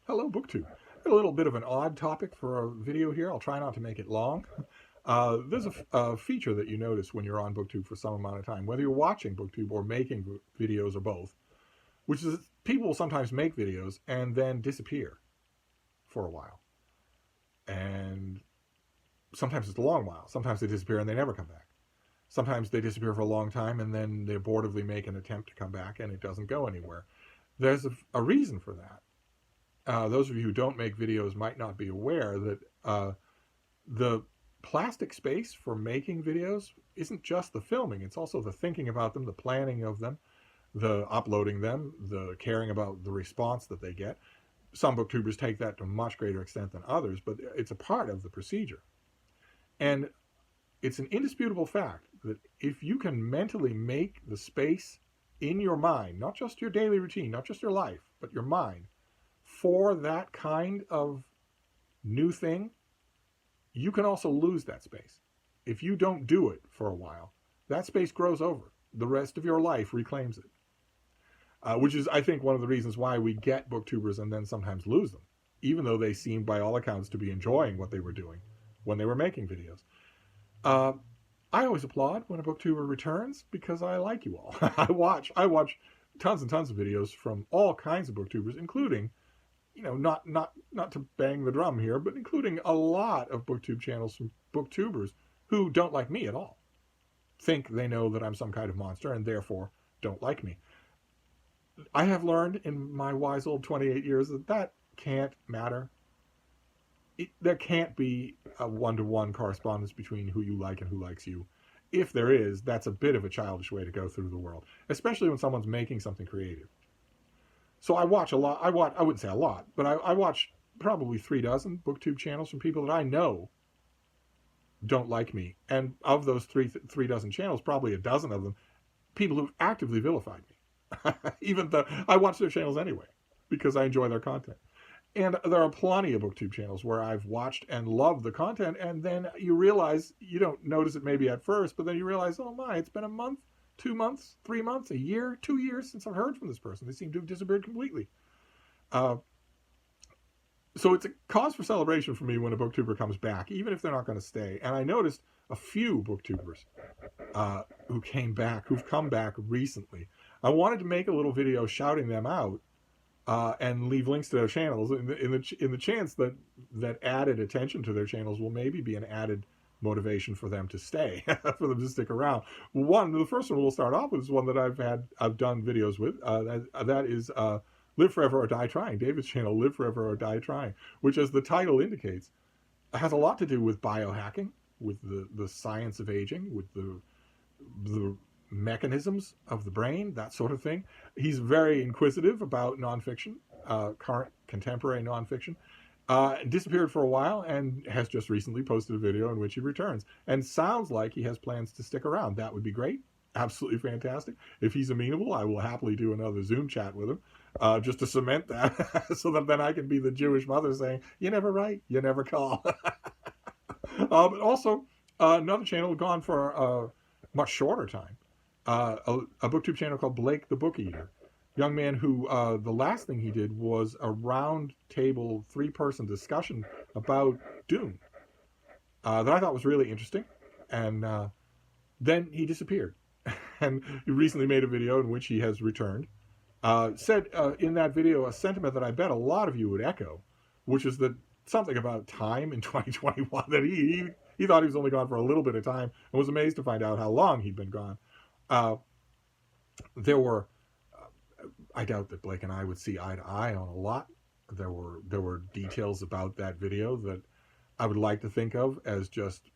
Hello, BookTube. Got a little bit of an odd topic for a video here. I'll try not to make it long. There's a feature that you notice when you're on BookTube for some amount of time, whether you're watching BookTube or making videos or both, which is people will sometimes make videos and then disappear for a while. And sometimes it's a long while. Sometimes they disappear and they never come back. Sometimes they disappear for a long time and then they abortively make an attempt to come back and it doesn't go anywhere. There's a reason for that. Those of you who don't make videos might not be aware that the plastic space for making videos isn't just the filming, it's also the thinking about them, the planning of them, the uploading them, the caring about the response that they get. Some booktubers take that to a much greater extent than others, but it's a part of the procedure. And it's an indisputable fact that if you can mentally make the space in your mind, not just your daily routine, not just your life, but your mind, for that kind of new thing, you can also lose that space. If you don't do it for a while, that space grows over. The rest of your life reclaims it. Which is, I think, one of the reasons why we get booktubers and then sometimes lose them, even though they seem, by all accounts, to be enjoying what they were doing when they were making videos. I always applaud when a booktuber returns because I like you all. I watch tons and tons of videos from all kinds of booktubers, including, you know, not to bang the drum here, but including a lot of booktube channels from booktubers who don't like me at all. Think they know that I'm some kind of monster and therefore don't like me. I have learned in my wise old 28 years that that can't matter. There can't be a one-to-one correspondence between who you like and who likes you. If there is, that's a bit of a childish way to go through the world, especially when someone's making something creative. So I watch a lot. I wouldn't say a lot, but I watch probably 36 booktube channels from people that I know don't like me. And of those 36 channels, probably a dozen of them, people who've actively vilified me. Even though I watch their channels anyway, because I enjoy their content. And there are plenty of booktube channels where I've watched and loved the content, and then you realize, you don't notice it maybe at first, but then you realize, oh my, it's been a month, 2 months, 3 months, a year, 2 years since I've heard from this person. They seem to have disappeared completely. So it's a cause for celebration for me when a booktuber comes back, even if they're not going to stay. And I noticed a few booktubers who've come back recently. I wanted to make a little video shouting them out and leave links to their channels in the chance that added attention to their channels will maybe be an added motivation for them to stay, for them to stick around. The first one we'll start off with is one that I've done videos with. That is Live Forever or Die Trying. David's channel, Live Forever or Die Trying, which, as the title indicates, has a lot to do with biohacking, with the science of aging, with the mechanisms of the brain, that sort of thing. He's very inquisitive about nonfiction, current contemporary nonfiction. Disappeared for a while and has just recently posted a video in which he returns and sounds like he has plans to stick around. That would be great. Absolutely fantastic. If he's amenable, I will happily do another Zoom chat with him, just to cement that, so that then I can be the Jewish mother saying, you never write, you never call. But also, another channel gone for a much shorter time. A booktube channel called Blake the Book Eater. Young man who, the last thing he did was a round table 3-person discussion about Dune that I thought was really interesting. And then he disappeared. And he recently made a video in which he has returned. Said in that video a sentiment that I bet a lot of you would echo, which is that something about time in 2021, that he thought he was only gone for a little bit of time and was amazed to find out how long he'd been gone. I doubt that Blake and I would see eye to eye on a lot. There were details about that video that I would like to think of as just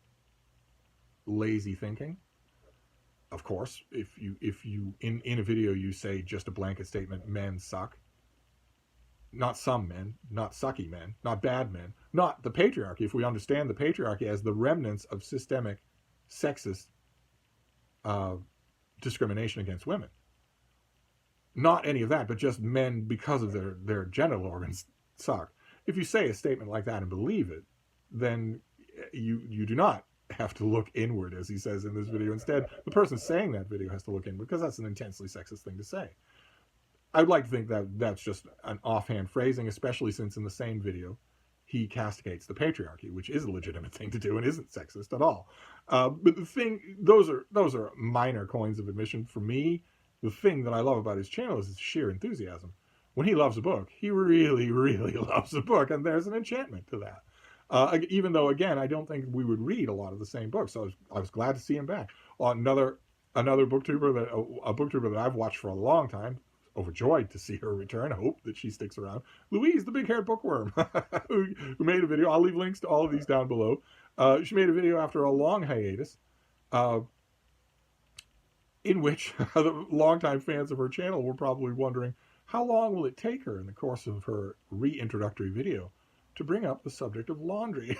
lazy thinking. Of course, if you in a video you say just a blanket statement, men suck. Not some men, not sucky men, not bad men, not the patriarchy. If we understand the patriarchy as the remnants of systemic sexist discrimination against women. Not any of that, but just men because of their genital organs suck. If you say a statement like that and believe it, then you do not have to look inward, as he says in this video. Instead, the person saying that video has to look inward, because that's an intensely sexist thing to say. I'd like to think that that's just an offhand phrasing, especially since in the same video he castigates the patriarchy, which is a legitimate thing to do and isn't sexist at all. But the thing, those are minor coins of admission for me. The thing that I love about his channel is his sheer enthusiasm. When he loves a book, he really, really loves a book, and there's an enchantment to that. Even though, again, I don't think we would read a lot of the same books. So I was glad to see him back. Another booktuber a booktuber that I've watched for a long time, overjoyed to see her return. I hope that she sticks around. Louise, the big-haired bookworm, who made a video. I'll leave links to all of these down below. She made a video after a long hiatus, in which the longtime fans of her channel were probably wondering, how long will it take her in the course of her reintroductory video to bring up the subject of laundry?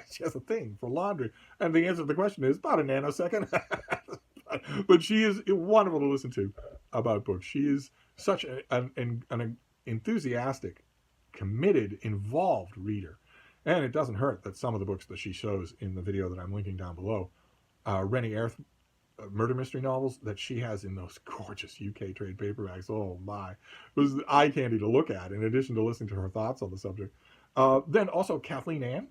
She has a thing for laundry. And the answer to the question is about a nanosecond. But she is wonderful to listen to about books. She is such an enthusiastic, committed, involved reader. And it doesn't hurt that some of the books that she shows in the video that I'm linking down below, Rennie Erth murder mystery novels that she has in those gorgeous UK trade paperbacks. Oh my, it was eye candy to look at, in addition to listening to her thoughts on the subject. Then also Kathleen Ann,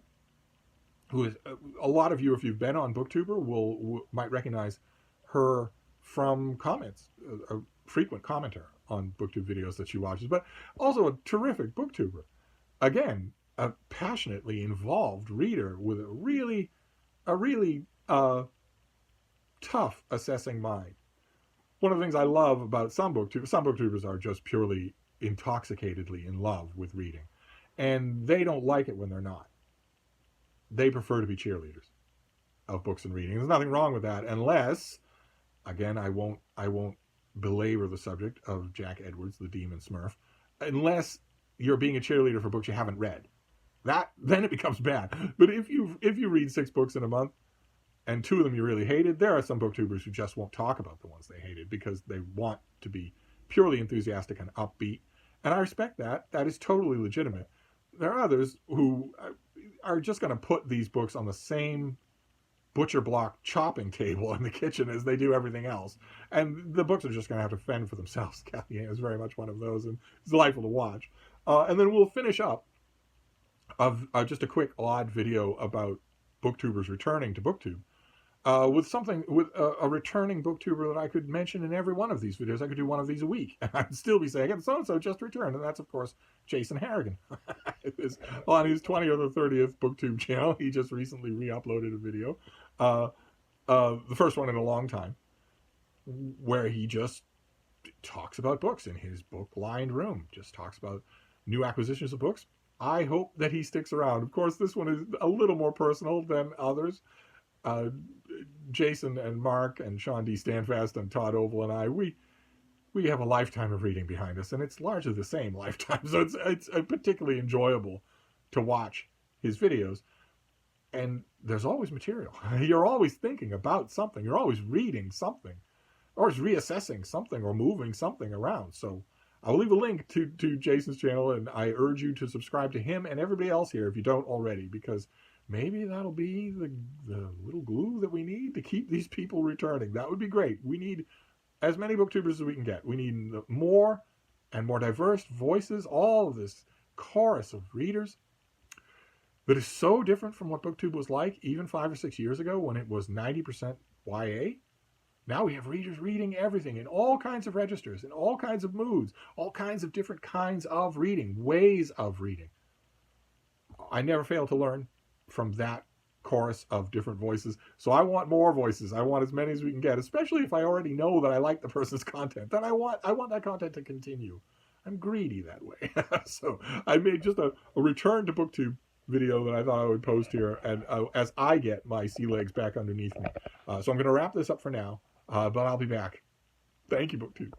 who is a lot of you, if you've been on BookTuber, might recognize her from comments, a frequent commenter on BookTube videos that she watches, but also a terrific BookTuber. Again, a passionately involved reader with a really tough assessing mind. One of the things I love about some booktubers are just purely intoxicatedly in love with reading, and they don't like it when they're not. They prefer to be cheerleaders of books and reading. There's nothing wrong with that, unless, again, I won't belabor the subject of Jack Edwards, the Demon Smurf, unless you're being a cheerleader for books you haven't read. Then it becomes bad. But if you read 6 books in a month, and 2 of them you really hated, there are some booktubers who just won't talk about the ones they hated because they want to be purely enthusiastic and upbeat. And I respect that. That is totally legitimate. There are others who are just going to put these books on the same butcher block chopping table in the kitchen as they do everything else. And the books are just going to have to fend for themselves. Kathleen Ann is very much one of those, and it's delightful to watch. And then we'll finish up of just a quick odd video about booktubers returning to BookTube. With a returning booktuber that I could mention in every one of these videos. I could do one of these a week, and I'd still be saying, so-and-so just returned, and that's, of course, Jason Harrigan. On his 20th or 30th BookTube channel, he just recently re-uploaded a video, the first one in a long time, where he just talks about books in his book-lined room, just talks about new acquisitions of books. I hope that he sticks around. Of course, this one is a little more personal than others. Jason and Mark and Sean D. Standfast and Todd Oval and I, we have a lifetime of reading behind us, and it's largely the same lifetime, so it's particularly enjoyable to watch his videos. And there's always material. You're always thinking about something. You're always reading something, or reassessing something, or moving something around. So I'll leave a link to Jason's channel, and I urge you to subscribe to him and everybody else here if you don't already, because maybe that'll be the little glue that we need to keep these people returning. That would be great. We need as many booktubers as we can get. We need more and more diverse voices, all of this chorus of readers that is so different from what BookTube was like even 5 or 6 years ago when it was 90% YA. Now we have readers reading everything in all kinds of registers, in all kinds of moods, all kinds of different kinds of reading, ways of reading. I never fail to learn from that chorus of different voices. So I want more voices. I want as many as we can get, especially if I already know that I like the person's content. Then I want that content to continue. I'm greedy that way. So I made just a return to BookTube video that I thought I would post here, and as I get my sea legs back underneath me. So I'm going to wrap this up for now, but I'll be back. Thank you, BookTube.